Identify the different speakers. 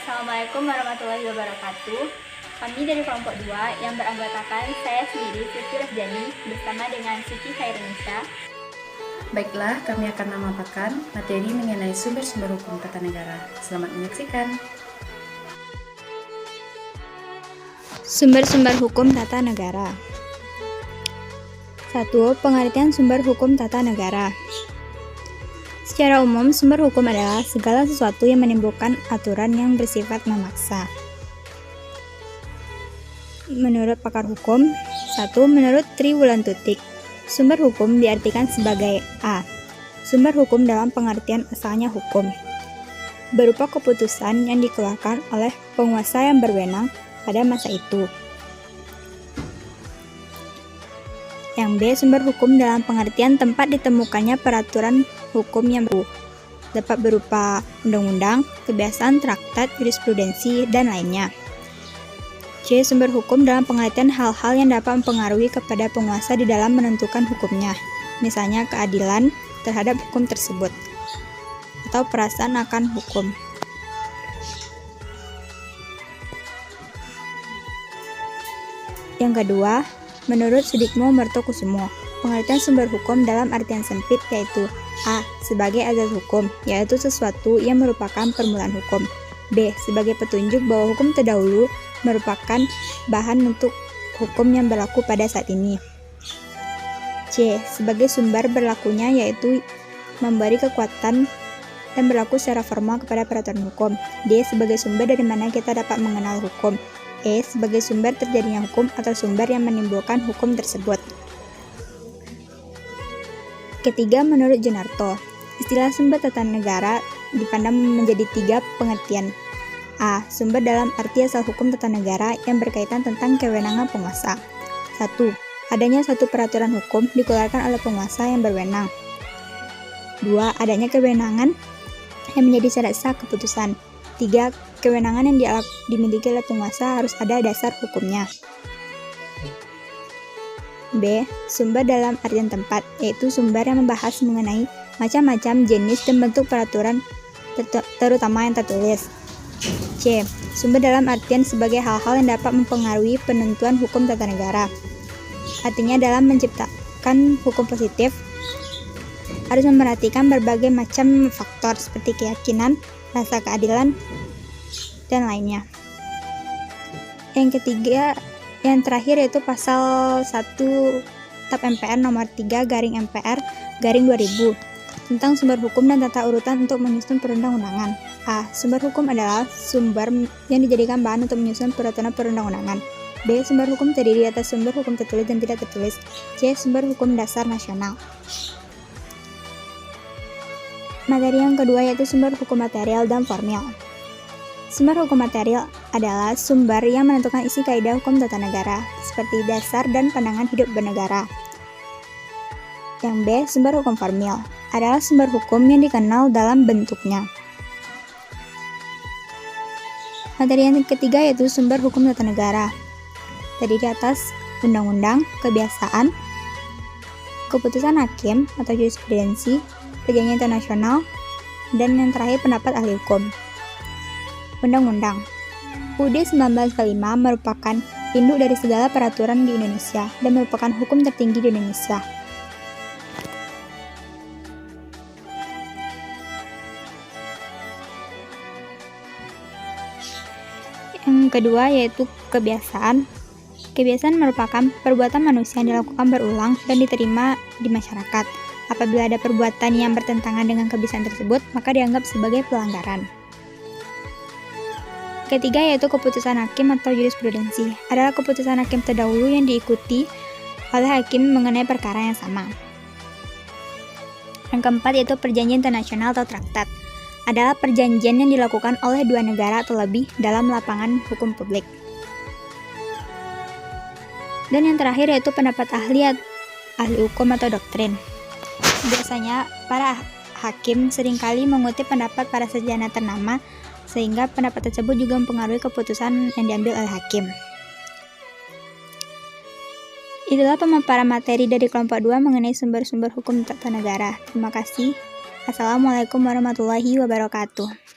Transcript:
Speaker 1: Assalamualaikum warahmatullahi wabarakatuh. Kami dari kelompok 2 yang beranggotakan saya sendiri, Siti Rosjani, bersama dengan Siti Khairunisa.
Speaker 2: Baiklah, kami akan memaparkan materi mengenai sumber-sumber hukum tata negara. Selamat menyaksikan.
Speaker 3: Sumber-sumber hukum tata negara. 1. Pengertian sumber hukum tata negara. Secara umum, sumber hukum adalah segala sesuatu yang menimbulkan aturan yang bersifat memaksa. Menurut pakar hukum, 1. Menurut Triwulantutik, sumber hukum diartikan sebagai A. Sumber hukum dalam pengertian asalnya hukum, berupa keputusan yang dikeluarkan oleh penguasa yang berwenang pada masa itu. Yang B. Sumber hukum dalam pengertian tempat ditemukannya peraturan hukum yang dapat berupa undang-undang, kebiasaan, traktat, jurisprudensi, dan lainnya. C. Sumber hukum dalam pengertian hal-hal yang dapat mempengaruhi kepada penguasa di dalam menentukan hukumnya, misalnya keadilan terhadap hukum tersebut, atau perasaan akan hukum. Yang kedua, menurut Sudikmo Mertokusumo, pengertian sumber hukum dalam artian sempit yaitu A. Sebagai azas hukum, yaitu sesuatu yang merupakan permulaan hukum. B. Sebagai petunjuk bahwa hukum terdahulu merupakan bahan untuk hukum yang berlaku pada saat ini. C. Sebagai sumber berlakunya, yaitu memberi kekuatan dan berlaku secara formal kepada peraturan hukum. D. Sebagai sumber dari mana kita dapat mengenal hukum. E. Sebagai sumber terjadinya hukum atau sumber yang menimbulkan hukum tersebut. Ketiga, menurut Junarto, istilah sumber tata negara dipandang menjadi 3 pengertian. A. Sumber dalam arti asal hukum tata negara yang berkaitan tentang kewenangan penguasa. 1. Adanya suatu peraturan hukum dikeluarkan oleh penguasa yang berwenang. 2. Adanya kewenangan yang menjadi syarat sah keputusan. 3. Kewenangan yang dimiliki oleh penguasa harus ada dasar hukumnya. B. Sumber dalam artian tempat, yaitu sumber yang membahas mengenai macam-macam jenis dan bentuk peraturan terutama yang tertulis. C. Sumber dalam artian sebagai hal-hal yang dapat mempengaruhi penentuan hukum tata negara. Artinya dalam menciptakan hukum positif harus memperhatikan berbagai macam faktor seperti keyakinan, rasa keadilan, dan lainnya. Yang ketiga, yang terakhir yaitu pasal 1 TAP MPR nomor 3/MPR/2000 tentang sumber hukum dan tata urutan untuk menyusun perundang-undangan. A. Sumber hukum adalah sumber yang dijadikan bahan untuk menyusun peraturan perundang-undangan. B. Sumber hukum terdiri atas sumber hukum tertulis dan tidak tertulis. C. Sumber hukum dasar nasional. Materi yang kedua yaitu sumber hukum material dan formil. Sumber hukum material adalah sumber yang menentukan isi kaidah hukum tata negara, seperti dasar dan pandangan hidup bernegara. Yang B. Sumber hukum formil adalah sumber hukum yang dikenal dalam bentuknya. Materi yang ketiga yaitu sumber hukum tata negara, terdiri atas undang-undang, kebiasaan, keputusan hakim atau jurisprudensi, perjanjian internasional, dan yang terakhir pendapat ahli hukum. Undang-undang UUD 1945 merupakan induk dari segala peraturan di Indonesia dan merupakan hukum tertinggi di Indonesia. Yang kedua yaitu kebiasaan. Kebiasaan merupakan perbuatan manusia yang dilakukan berulang dan diterima di masyarakat. Apabila ada perbuatan yang bertentangan dengan kebiasaan tersebut, maka dianggap sebagai pelanggaran. Ketiga yaitu keputusan hakim atau jurisprudensi. Adalah keputusan hakim terdahulu yang diikuti oleh hakim mengenai perkara yang sama. Yang keempat yaitu perjanjian internasional atau traktat. Adalah perjanjian yang dilakukan oleh 2 negara atau lebih dalam lapangan hukum publik. Dan yang terakhir yaitu pendapat ahli hukum atau doktrin. Biasanya para hakim seringkali mengutip pendapat para sarjana ternama, sehingga pendapat tersebut juga mempengaruhi keputusan yang diambil oleh hakim. Itulah pemaparan materi dari kelompok 2 mengenai sumber-sumber hukum tata negara. Terima kasih. Assalamualaikum warahmatullahi wabarakatuh.